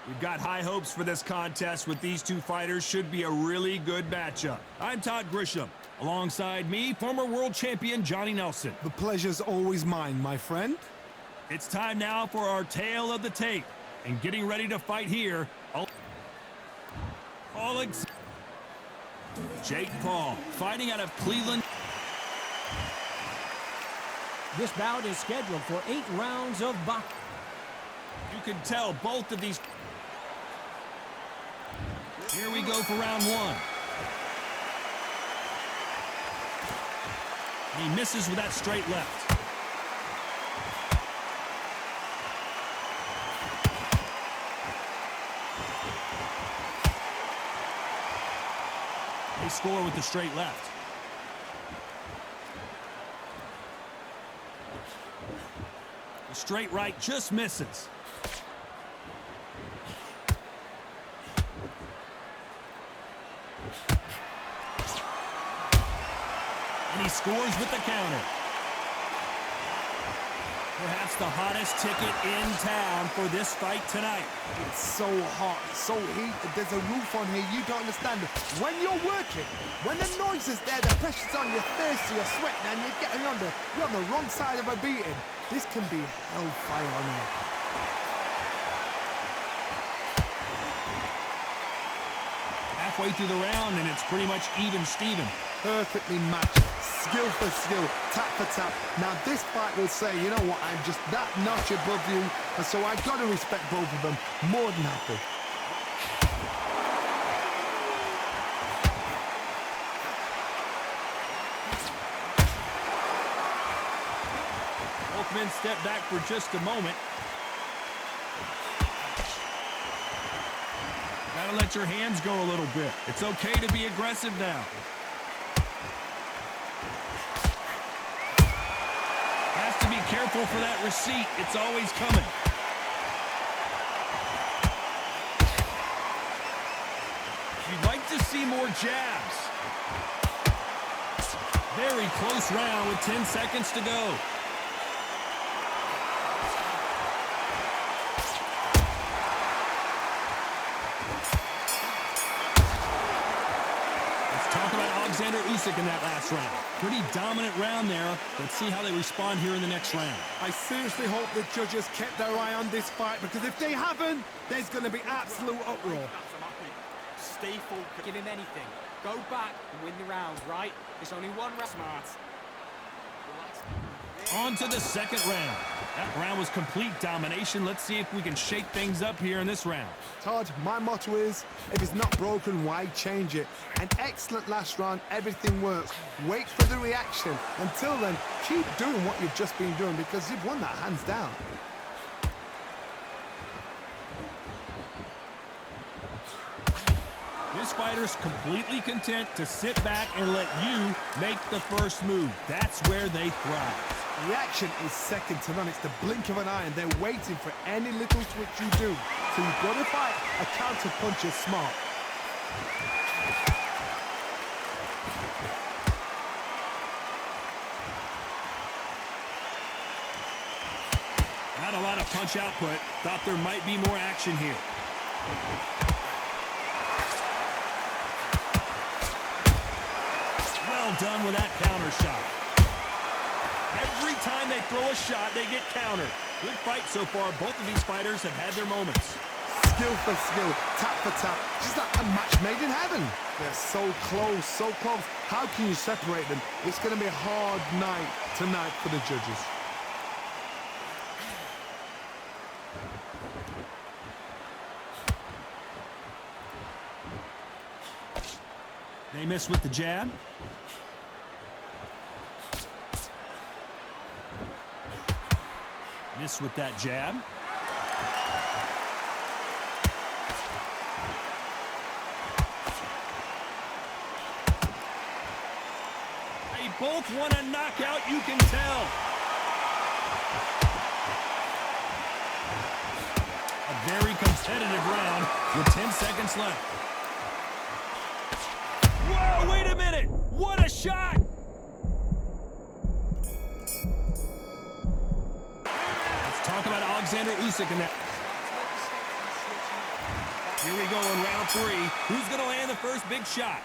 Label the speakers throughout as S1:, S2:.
S1: We've got high hopes for this contest with these two fighters. Should be a really good matchup. I'm Todd Grisham. Alongside me, former world champion Johnny Nelson.
S2: The pleasure's always mine, my friend.
S1: It's time now for our tale of the tape. And getting ready to fight here, Jake Paul, fighting out of Cleveland.
S3: This bout is scheduled for 8 rounds of boxing.
S1: You can tell both of these. Here we go for round 1. He misses with that straight left. They score with the straight left. The straight right just misses. And he scores with the counter. Perhaps the hottest ticket in town for this fight tonight.
S2: It's so hot, so heated. There's a roof on here you don't understand. When you're working, when the noise is there, the pressure's on, you're thirsty, you're sweating, and you're getting under. You're on the wrong side of a beating. This can be hellfire on here.
S1: Halfway through the round, and it's pretty much even Steven.
S2: Perfectly matched, skill for skill, tap for tap. Now this fight will say, you know what, I'm just that notch above you, and so I got to respect both of them more than happy.
S1: Both men step back for just a moment. Gotta let your hands go a little bit. It's okay to be aggressive now. Has to be careful for that receipt. It's always coming. You'd like to see more jabs. Very close round with 10 seconds to go. In that last round. Pretty dominant round there. Let's see how they respond here in the next round.
S2: I seriously hope the judges kept their eye on this fight, because if they haven't, there's going to be absolute uproar.
S4: Stay focused. Give him anything. Go back and win the round, right? There's only one round. Smart.
S1: On to the second round. That round was complete domination. Let's see if we can shake things up here in this round.
S2: Todd, my motto is, if it's not broken, why change it? An excellent last round, everything works. Wait for the reaction. Until then, keep doing what you've just been doing, because you've won that hands down.
S1: This fighter's completely content to sit back and let you make the first move. That's where they thrive.
S2: Reaction is second to none. It's the blink of an eye, and they're waiting for any little twitch you do. So you've got to fight a counter punch is smart.
S1: Not a lot of punch output. Thought there might be more action here. Well done with that counter shot. Every time they throw a shot, they get countered. Good fight so far. Both of these fighters have had their moments.
S2: Skill for skill, tap for tap. Just like a match made in heaven. They're so close, so close. How can you separate them? It's going to be a hard night tonight for the judges.
S1: They miss with the jab. Miss with that jab. They both want a knockout, you can tell. A very competitive round with 10 seconds left. Whoa, wait a minute! What a shot! Let's talk about Alexander Usyk in that. Here we go in round 3. Who's going to land the first big shot?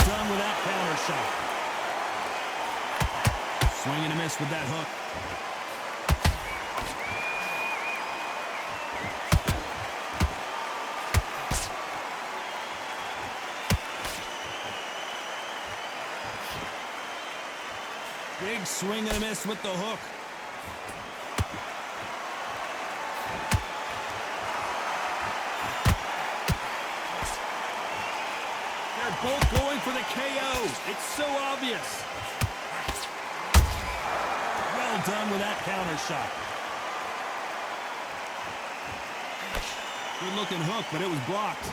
S1: Done with that counter shot. Swing and a miss with that hook. Big swing and a miss with the hook. Both going for the KO. It's so obvious. Well done with that counter shot. Good looking hook, but it was blocked.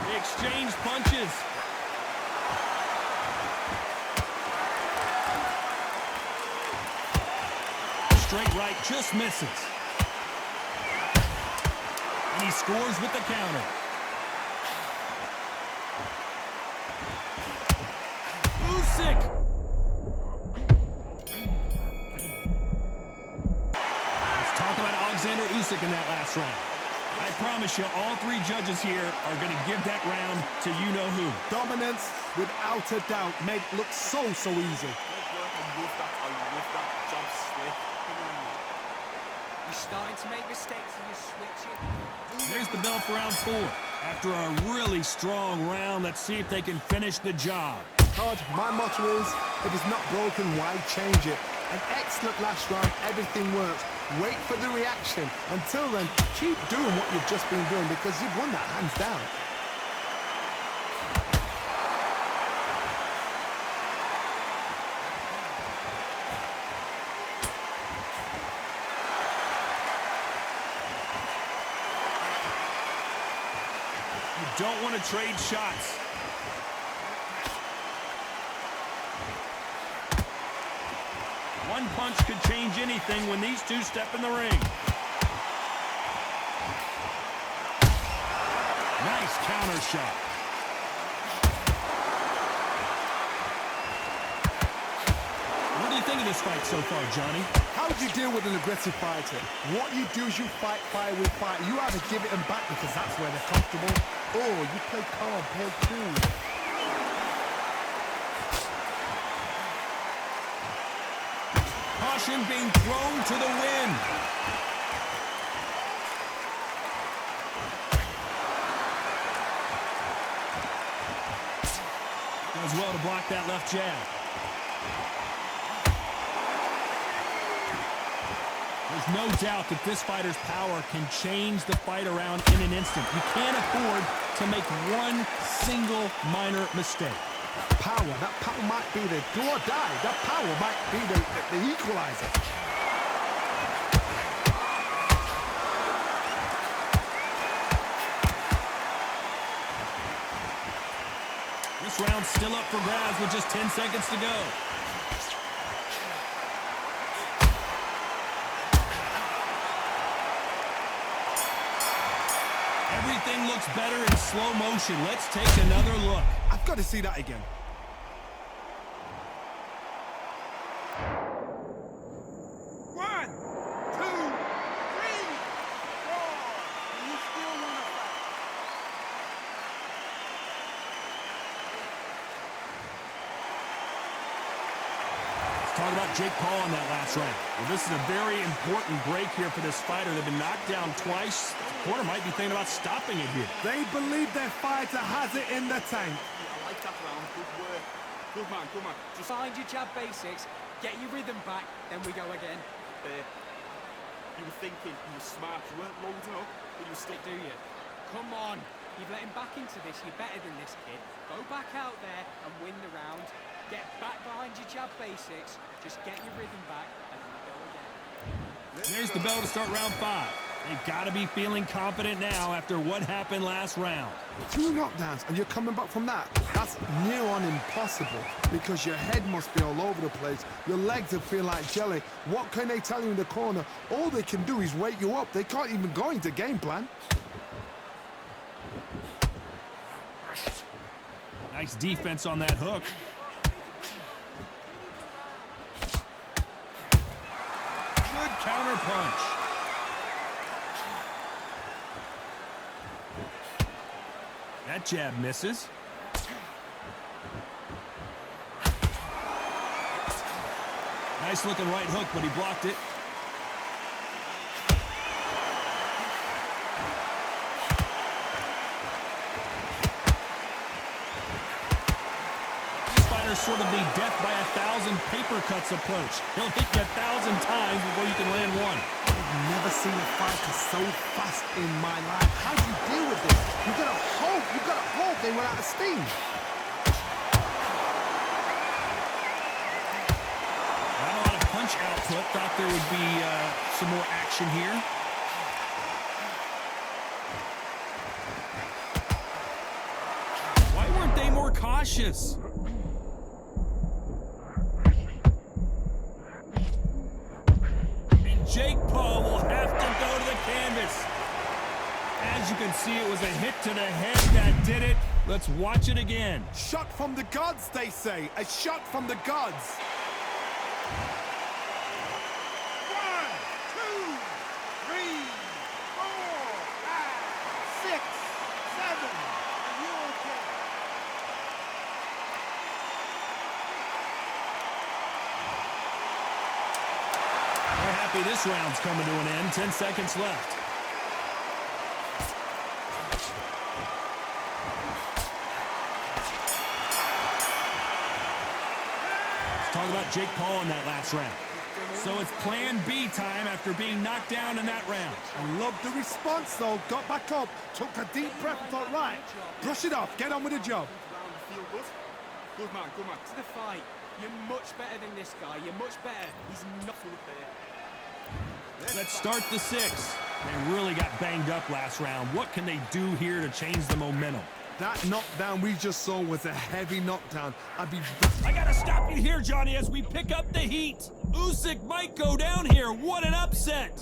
S1: They exchange punches. Straight right just misses. And he scores with the counter. Usyk! Let's talk about Alexander Usyk in that last round. I promise you, all 3 judges here are going to give that round to you-know-who.
S2: Dominance, without a doubt, made it look so easy.
S4: You're starting to make mistakes and you're switching.
S1: There's the bell for round 4. After a really strong round, let's see if they can finish the job.
S2: Todd, my motto is, if it's not broken, why change it? An excellent last round, everything works. Wait for the reaction. Until then, keep doing what you've just been doing because you've won that hands down.
S1: You don't want to trade shots. One punch could change anything when these two step in the ring. Nice counter shot. What do you think of this fight so far, Johnny?
S2: How would you deal with an aggressive fighter? What you do is you fight fire with fire. You either give it them back because that's where they're comfortable, or you play calm, play cool.
S1: Caution being thrown to the wind. Does well to block that left jab. There's no doubt that this fighter's power can change the fight around in an instant. You can't afford to make one single minor mistake.
S2: That power might be the do or die. That power might be the equalizer.
S1: This round's still up for grabs with just 10 seconds to go. Everything looks better in slow motion. Let's take another look.
S2: I've got to see that again.
S1: Talk about Jake Paul in that last round. Well, this is a very important break here for this fighter. They've been knocked down twice. The corner might be thinking about stopping it here.
S2: They believe their fighter has it in the tank.
S4: I like that round. Good work. Good man, good man. Just find your jab basics Get your rhythm back, then we go again.
S5: You were thinking you were smart, you weren't loading up, but you were still...
S4: Do you? Come on. You've let him back into this. You're better than this kid. Go back out there and win the round. Get back behind your jab basics. Just get your rhythm back, and then we go again.
S1: There's the bell to start round 5. They've got to be feeling confident now after what happened last round.
S2: 2 knockdowns and you're coming back from that. That's near on impossible because your head must be all over the place. Your legs will feel like jelly. What can they tell you in the corner? All they can do is wake you up. They can't even go into game plan.
S1: Nice defense on that hook. Good counter punch. That jab misses. Nice looking right hook, but he blocked it. This fighter's sort of the death by 1,000 paper cuts approach. He'll hit you 1,000 times before you can land one.
S2: I've never seen a fighter so fast in my life. How do you deal with this? You gotta hope they went out of steam.
S1: Not a lot of punch output. Thought there would be some more action here. Why weren't they more cautious? Jake Paul will have to go to the canvas. As you can see, it was a hit to the head that did it. Let's watch it again.
S2: Shot from the gods, they say. A shot from the gods. 1, 2, 3, 4, 5, 6, 7. Are you okay?
S1: We're happy this round's coming to an end. 10 seconds left. Let's talk about Jake Paul in that last round. So it's plan B time after being knocked down in that round.
S2: I love the response, though. Got back up, took a deep breath, and thought, right, brush it off, get on with the job.
S5: Feel good? Good man, good man.
S4: To the fight. You're much better than this guy. You're much better. He's not full of fear.
S1: Let's start the 6th. They really got banged up last round. What can they do here to change the momentum?
S2: That knockdown we just saw was a heavy knockdown.
S1: I gotta stop you here, Johnny, as we pick up the heat. Usyk might go down here. What an upset.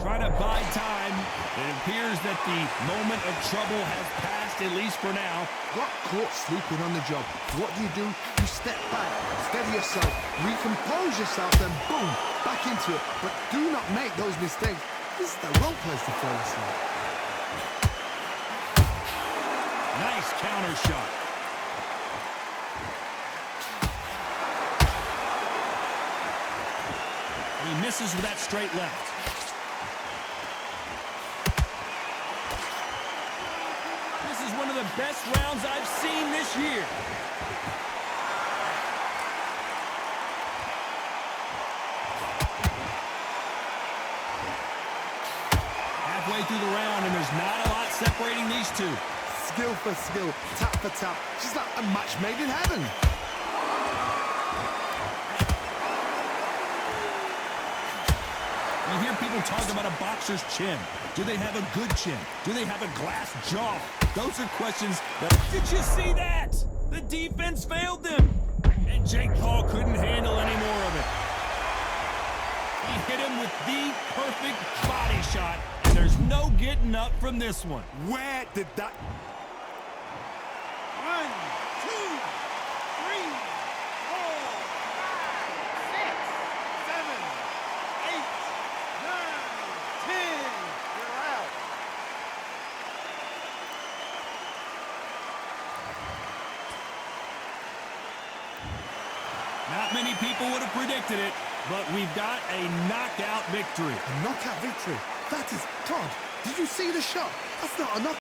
S1: Trying to buy time. It appears that the moment of trouble has passed, at least for now.
S2: Got caught sleeping on the job. What do? You step back, steady yourself, recompose yourself, then boom, back into it. But do not make those mistakes. This is the wrong place to fall asleep.
S1: Nice counter shot. He misses with that straight left. This is one of the best rounds I've seen this year. Halfway through the round, and there's not a lot separating these two.
S2: Skill for skill, tap for tap. She's like a match made in heaven.
S1: You hear people talk about a boxer's chin. Do they have a good chin? Do they have a glass jaw? Those are questions that... Did you see that? The defense failed them. And Jake Paul couldn't handle any more of it. He hit him with the perfect body shot, and there's no getting up from this one.
S2: Where did that... 1, 2, 3, 4, 5, 6, 7, 8, 9, 10. You're out.
S1: Not many people would have predicted it, but we've got a knockout victory.
S2: A knockout victory. That is... God, did you see the shot? That's not a knockout.